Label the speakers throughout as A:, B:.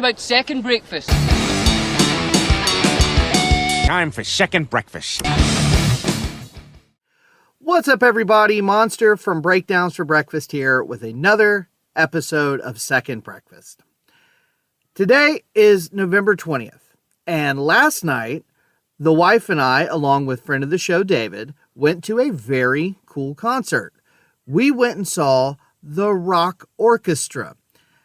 A: about second breakfast.
B: Time for second breakfast.
C: What's up, everybody? Monster from Breakdowns for Breakfast here with another episode of Second Breakfast. Today is November 20th, and last night, the wife and I, along with friend of the show, David, went to a very cool concert. We went and saw the Rock Orchestra.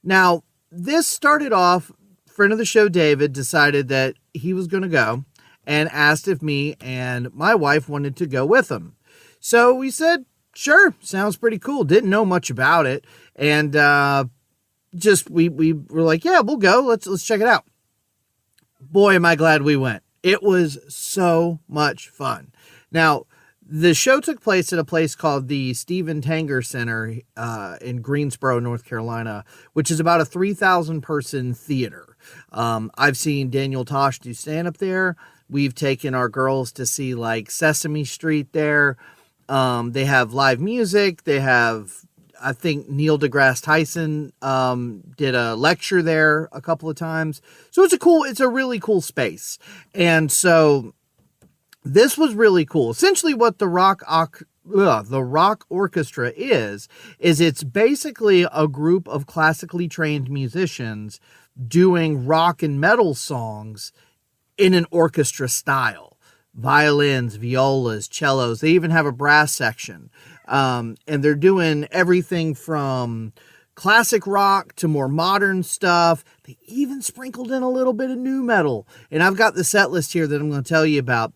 C: Now, this started off, friend of the show, David, decided that he was going to go and asked if me and my wife wanted to go with him. So we said, sure, sounds pretty cool. Didn't know much about it. And we were like, yeah, we'll go. Let's check it out. Boy, am I glad we went. It was so much fun. Now, the show took place at a place called the Stephen Tanger Center in Greensboro, North Carolina, which is about a 3,000 person theater. I've seen Daniel Tosh do stand-up there. We've taken our girls to see like Sesame Street there. They have live music. They have, I think Neil deGrasse Tyson did a lecture there a couple of times. So it's a really cool space. And so this was really cool. Essentially what the Rock Orchestra is it's basically a group of classically trained musicians doing rock and metal songs in an orchestra style. Violins, violas, cellos. They even have a brass section. And they're doing everything from classic rock to more modern stuff. They even sprinkled in a little bit of new metal. And I've got the set list here that I'm going to tell you about.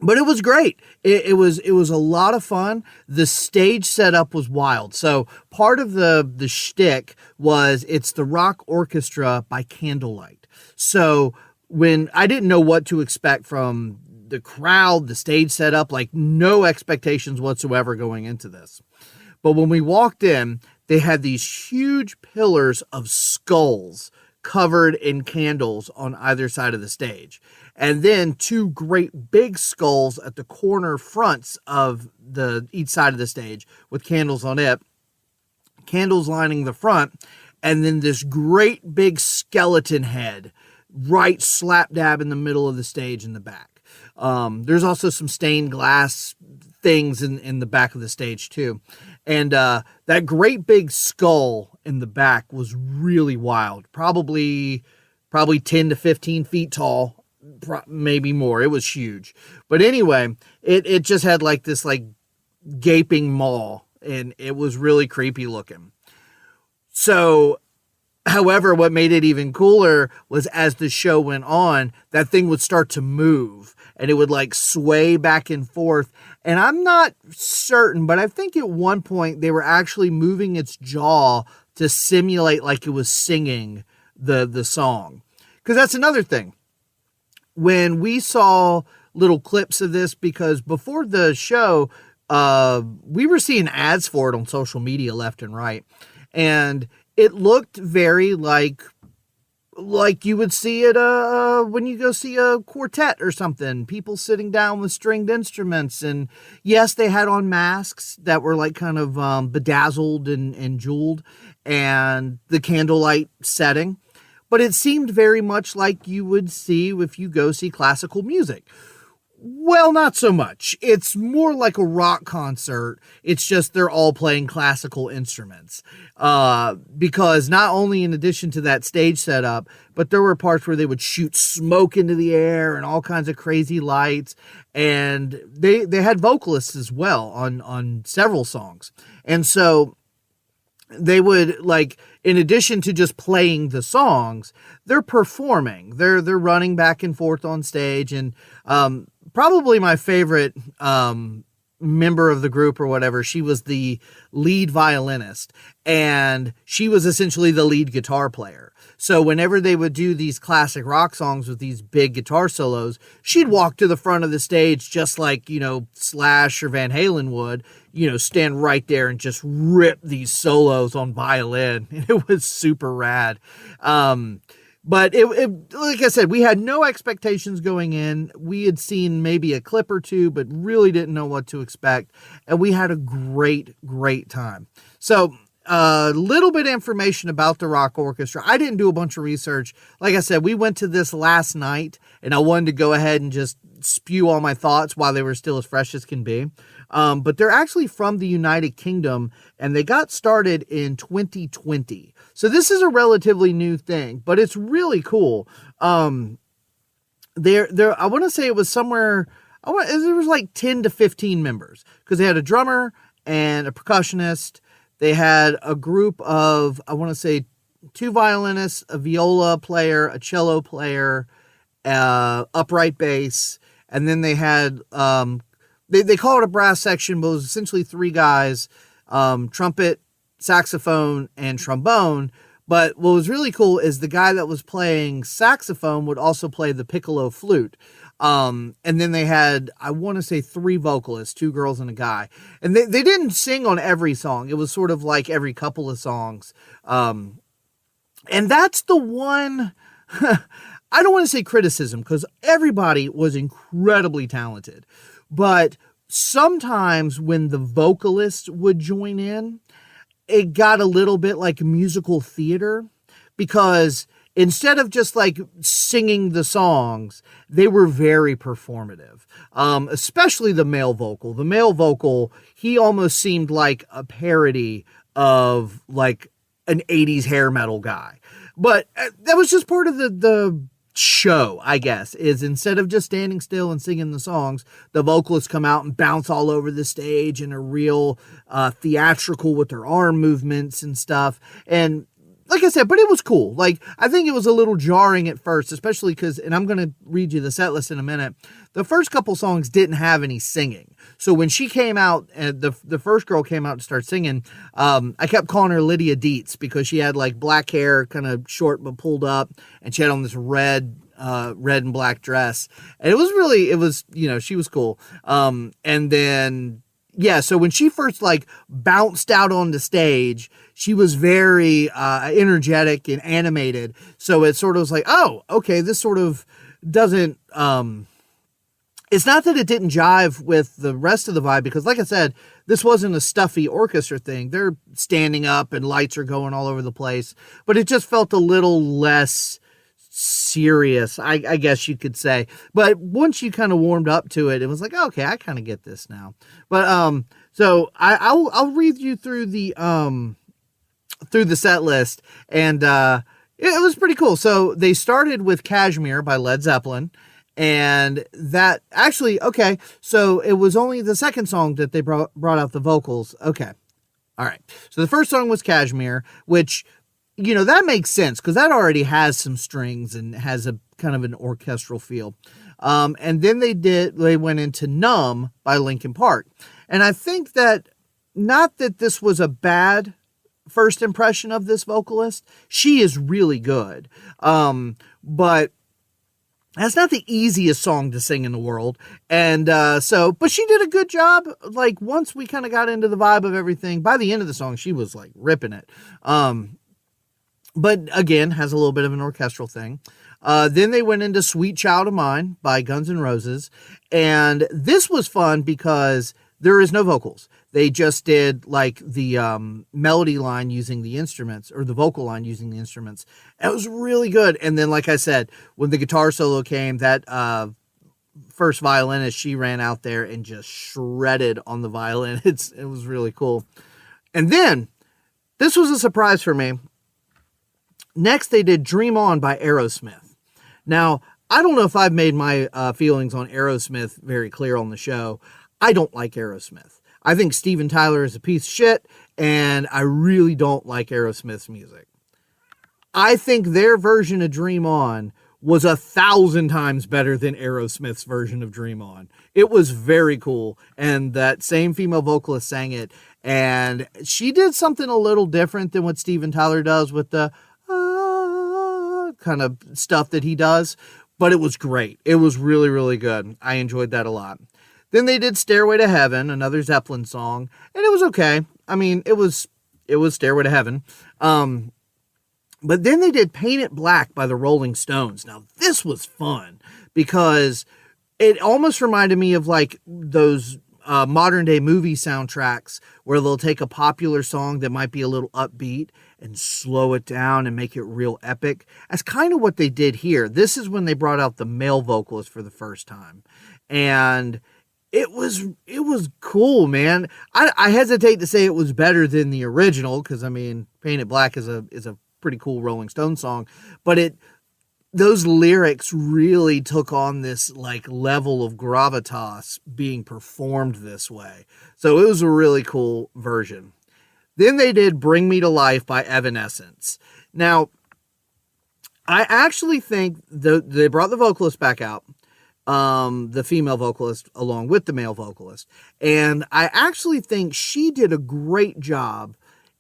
C: But it was great. It was a lot of fun. The stage setup was wild. So part of the shtick was it's the Rock Orchestra by candlelight. So when I didn't know what to expect from the crowd, the stage setup, like no expectations whatsoever going into this. But when we walked in, they had these huge pillars of skulls covered in candles on either side of the stage. And then two great big skulls at the corner fronts of each side of the stage with candles on it, candles lining the front, and then this great big skeleton head right slap dab in the middle of the stage in the back. There's also some stained glass things in the back of the stage too. And that great big skull in the back was really wild. Probably 10 to 15 feet tall, maybe more. It was huge. But anyway, it just had like this like gaping maw, and it was really creepy looking. So, however, what made it even cooler was as the show went on, that thing would start to move and it would like sway back and forth. And I'm not certain, but I think at one point they were actually moving its jaw to simulate like it was singing the song. Because that's another thing. When we saw little clips of this, because before the show, we were seeing ads for it on social media left and right. And it looked very like you would see it when you go see a quartet or something. People sitting down with stringed instruments. And yes, they had on masks that were like kind of bedazzled and jeweled, and the candlelight setting. But it seemed very much like you would see if you go see classical music. Well, not so much. It's more like a rock concert. It's just they're all playing classical instruments. Because not only in addition to that stage setup, but there were parts where they would shoot smoke into the air and all kinds of crazy lights. And they had vocalists as well on several songs. And so they would, like, in addition to just playing the songs, they're performing. They're running back and forth on stage. And probably my favorite member of the group or whatever, she was the lead violinist, and she was essentially the lead guitar player. So whenever they would do these classic rock songs with these big guitar solos, she'd walk to the front of the stage just like, Slash or Van Halen would, stand right there and just rip these solos on violin. It was super rad. But it, like I said, we had no expectations going in. We had seen maybe a clip or two, but really didn't know what to expect. And we had a great, great time. So a little bit of information about the Rock Orchestra. I didn't do a bunch of research. Like I said, we went to this last night, and I wanted to go ahead and just spew all my thoughts while they were still as fresh as can be. But they're actually from the United Kingdom, and they got started in 2020. So this is a relatively new thing, but it's really cool. I want to say it was somewhere, there was like 10 to 15 members, because they had a drummer and a percussionist. They had a group of, I want to say, 2 violinists, a viola player, a cello player, upright bass, and then they had, they call it a brass section, but it was essentially 3 guys, trumpet, saxophone, and trombone. But what was really cool is the guy that was playing saxophone would also play the piccolo flute. And then they had, I want to say, 3 vocalists, 2 girls and a guy. And they didn't sing on every song. It was sort of like every couple of songs. And that's the one, I don't want to say criticism, because everybody was incredibly talented. But sometimes when the vocalists would join in, it got a little bit like musical theater, because instead of just like singing the songs, they were very performative. Especially the male vocal. The male vocal, he almost seemed like a parody of like an 80s hair metal guy. But that was just part of the show, I guess, is instead of just standing still and singing the songs, the vocalists come out and bounce all over the stage and are real theatrical with their arm movements and stuff. And like I said, but it was cool. Like, I think it was a little jarring at first, especially because, and I'm going to read you the set list in a minute, the first couple songs didn't have any singing. So when she came out, the first girl came out to start singing, I kept calling her Lydia Dietz, because she had like black hair, kind of short but pulled up, and she had on this red and black dress. And it was, you know, she was cool. And then, yeah, so when she first like bounced out on the stage, she was very energetic and animated. So it sort of was like, oh, okay, this sort of doesn't, it's not that it didn't jive with the rest of the vibe, because like I said, this wasn't a stuffy orchestra thing. They're standing up and lights are going all over the place, but it just felt a little less serious, I guess you could say. But once you kind of warmed up to it, it was like, okay, I kind of get this now. But so I'll read you through the set list, and it was pretty cool. So they started with Kashmir by Led Zeppelin, and that actually, okay, so it was only the second song that they brought out the vocals. Okay, all right. So the first song was Kashmir, which, you know, that makes sense, because that already has some strings and has a kind of an orchestral feel. And then they went into Numb by Linkin Park. And I think that, not that this was a bad first impression of this vocalist, she is really good. But that's not the easiest song to sing in the world. And but she did a good job. Like, once we kind of got into the vibe of everything, by the end of the song, she was like ripping it. But again, has a little bit of an orchestral thing. Then they went into Sweet Child of Mine by Guns N' Roses. And this was fun because there is no vocals. They just did like the melody line using the instruments, or the vocal line using the instruments. It was really good. And then, like I said, when the guitar solo came, that first violinist, she ran out there and just shredded on the violin. It was really cool. And then, this was a surprise for me. Next, they did Dream On by Aerosmith. Now, I don't know if I've made my feelings on Aerosmith very clear on the show. I don't like Aerosmith. I think Steven Tyler is a piece of shit, and I really don't like Aerosmith's music. I think their version of Dream On was 1,000 times better than Aerosmith's version of Dream On. It was very cool, and that same female vocalist sang it, and she did something a little different than what Steven Tyler does with the kind of stuff that he does, but it was great. It was really, really good. I enjoyed that a lot. Then they did Stairway to Heaven, another Zeppelin song, and it was okay. I mean, it was Stairway to Heaven. But then they did Paint It Black by the Rolling Stones. Now, this was fun because it almost reminded me of like those modern day movie soundtracks where they'll take a popular song that might be a little upbeat and slow it down and make it real epic. That's kind of what they did here. This is when they brought out the male vocalist for the first time. And it was cool, man. I hesitate to say it was better than the original, because I mean, Paint It Black is a pretty cool Rolling Stone song, but those lyrics really took on this like level of gravitas being performed this way. So it was a really cool version. Then they did Bring Me to Life by Evanescence. Now, I actually think they brought the vocalist back out, the female vocalist along with the male vocalist. And I actually think she did a great job,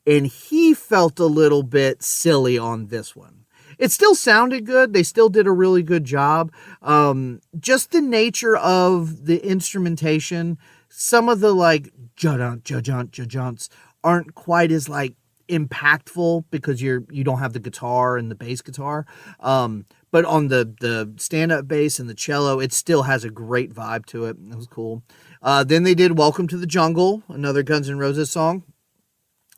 C: and he felt a little bit silly on this one. It still sounded good. They still did a really good job. Just the nature of the instrumentation, some of the like ja-junt aren't quite as like impactful because you don't have the guitar and the bass guitar. But on the stand-up bass and the cello, it still has a great vibe to it. It was cool. Then they did Welcome to the Jungle, another Guns N' Roses song.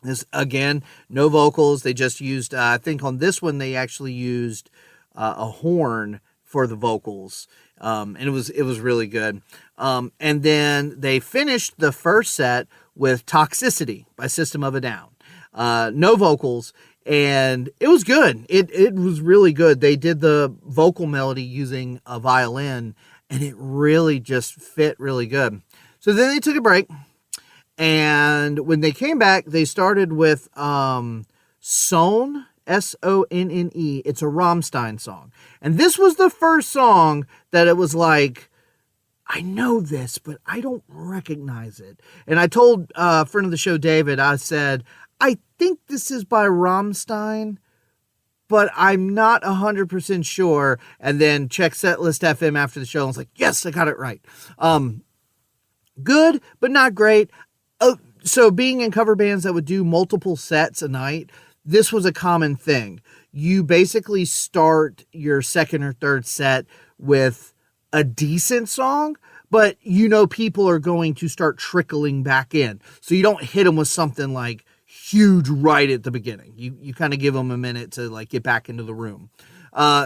C: This, again, no vocals. They just used, I think on this one, they actually used a horn for the vocals. And it was really good. And then they finished the first set with Toxicity by System of a Down. No vocals, and it was good. It was really good. They did the vocal melody using a violin, and it really just fit really good. So then they took a break. And when they came back, they started with Sonne, Sonne. It's a Rammstein song. And this was the first song that it was like, I know this, but I don't recognize it. And I told a friend of the show, David, I said, I think this is by Rammstein, but I'm not 100% sure. And then check Setlist FM after the show and was like, yes, I got it right. Good, but not great. So being in cover bands that would do multiple sets a night, this was a common thing. You basically start your second or third set with a decent song, but you know people are going to start trickling back in. So you don't hit them with something like huge right at the beginning. You kind of give them a minute to like get back into the room.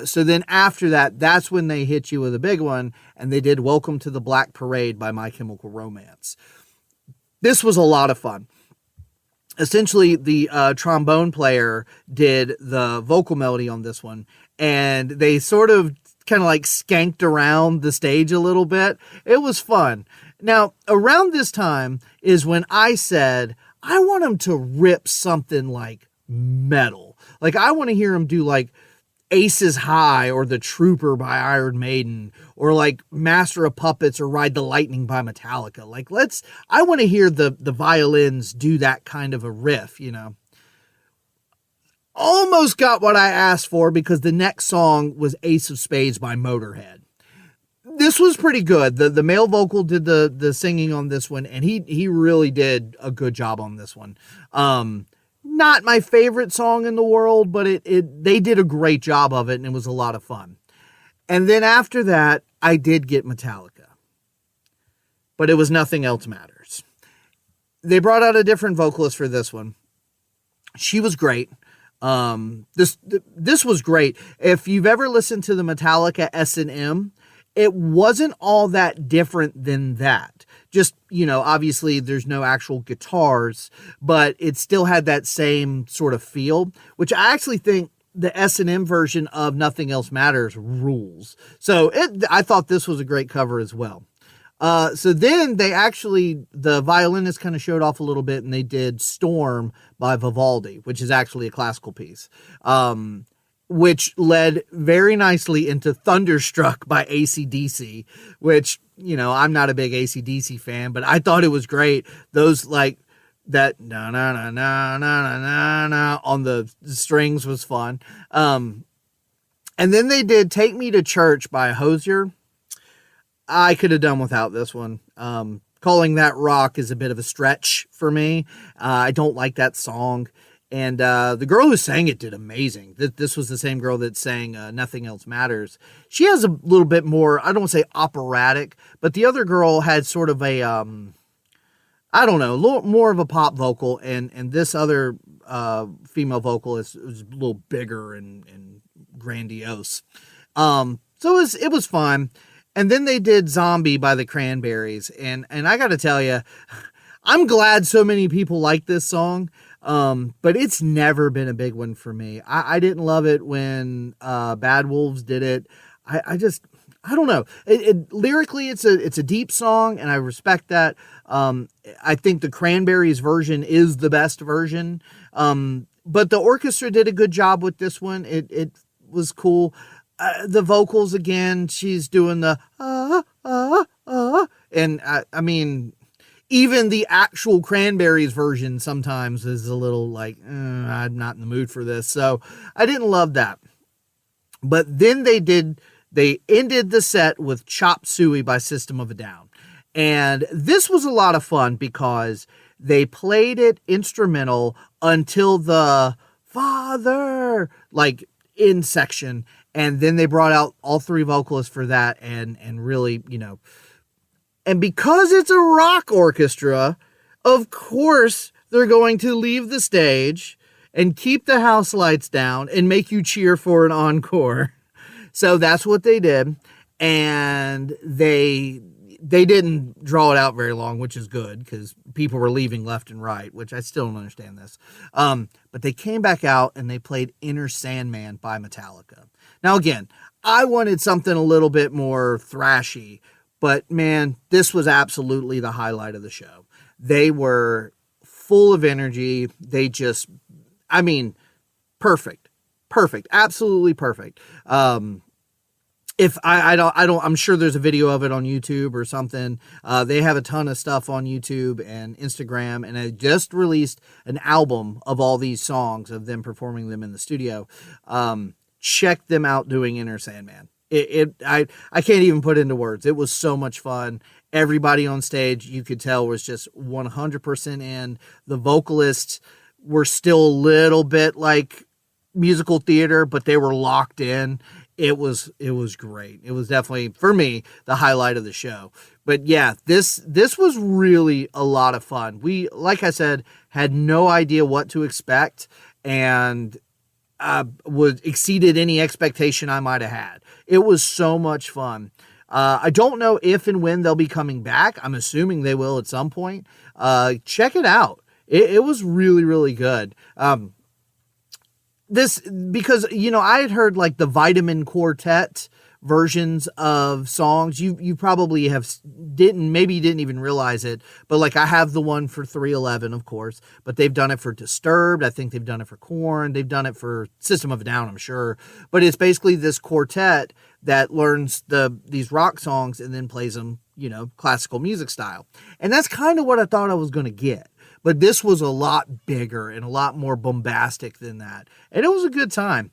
C: So then after that, that's when they hit you with a big one, and they did Welcome to the Black Parade by My Chemical Romance. This was a lot of fun. Essentially, the trombone player did the vocal melody on this one, and they sort of kind of like skanked around the stage a little bit. It was fun. Now, around this time is when I said, I want him to rip something like metal. Like, I want to hear him do like Aces High or The Trooper by Iron Maiden, or like Master of Puppets or Ride the Lightning by Metallica. Like, I want to hear the violins do that kind of a riff, you know. Almost got what I asked for, because the next song was Ace of Spades by Motorhead. This was pretty good. The male vocal did the singing on this one, and he really did a good job on this one. Not my favorite song in the world, but they did a great job of it, and it was a lot of fun. And then after that, I did get Metallica. But it was Nothing Else Matters. They brought out a different vocalist for this one. She was great. This was great. If you've ever listened to the Metallica S&M, it wasn't all that different than that. Just, you know, obviously there's no actual guitars, but it still had that same sort of feel, which I actually think the S&M version of Nothing Else Matters rules. So I thought this was a great cover as well. So then the violinist kind of showed off a little bit, and they did Storm by Vivaldi, which is actually a classical piece. Which led very nicely into Thunderstruck by AC/DC, which, you know, I'm not a big AC/DC fan, but I thought it was great. Those like that na na na na na na na on the strings was fun. And then they did Take Me to Church by Hozier. I could have done without this one. Calling that rock is a bit of a stretch for me. I don't like that song. And the girl who sang it did amazing. This was the same girl that sang Nothing Else Matters. She has a little bit more, I don't want to say operatic, but the other girl had sort of a I don't know, a little more of a pop vocal, and this other female vocal is a little bigger and grandiose. So it was fun. And then they did Zombie by the Cranberries, and I got to tell you, I'm glad so many people like this song. But it's never been a big one for me. I didn't love it when Bad Wolves did it. I don't know. Lyrically, it's a deep song, and I respect that. I think the Cranberries version is the best version. But the orchestra did a good job with this one. It was cool. The vocals again, she's doing the and I mean, even the actual Cranberries version sometimes is a little like, I'm not in the mood for this. So I didn't love that. But then they ended the set with Chop Suey by System of a Down. And this was a lot of fun because they played it instrumental until the Father, like, in section. And then they brought out all three vocalists for that and really, and because it's a rock orchestra, of course they're going to leave the stage and keep the house lights down and make you cheer for an encore. So that's what they did. And they didn't draw it out very long, which is good because people were leaving left and right, which I still don't understand this. But they came back out and they played Inner Sandman by Metallica. Now, again, I wanted something a little bit more thrashy, but man, this was absolutely the highlight of the show. They were full of energy. They just, perfect, absolutely perfect. If I'm sure there's a video of it on YouTube or something. They have a ton of stuff on YouTube and Instagram, and they just released an album of all these songs of them performing them in the studio. Check them out doing Inner Sandman. I can't even put into words. It was so much fun. Everybody on stage, you could tell, was just 100% in. The vocalists were still a little bit like musical theater, but they were locked in. It was great. It was definitely, for me, the highlight of the show. But yeah, this was really a lot of fun. We, like I said, had no idea what to expect, and exceeded any expectation I might have had. It was so much fun. I don't know if and when they'll be coming back. I'm assuming they will at some point. Check it out. It was really, really good. Because I had heard like the Vitamin Quartet versions of songs. You probably didn't even realize it, but like I have the one for 311, of course, but they've done it for Disturbed. I think they've done it for Korn. They've done it for System of a Down, I'm sure. But it's basically this quartet that learns these rock songs and then plays them, classical music style. And that's kind of what I thought I was going to get. But this was a lot bigger and a lot more bombastic than that. And it was a good time.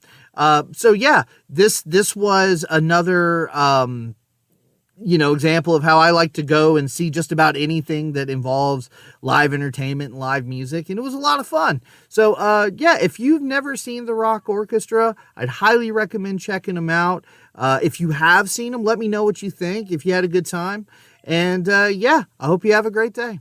C: So yeah, this was another, example of how I like to go and see just about anything that involves live entertainment and live music. And it was a lot of fun. So, yeah, if you've never seen the Rock Orchestra, I'd highly recommend checking them out. If you have seen them, let me know what you think, if you had a good time. And, yeah, I hope you have a great day.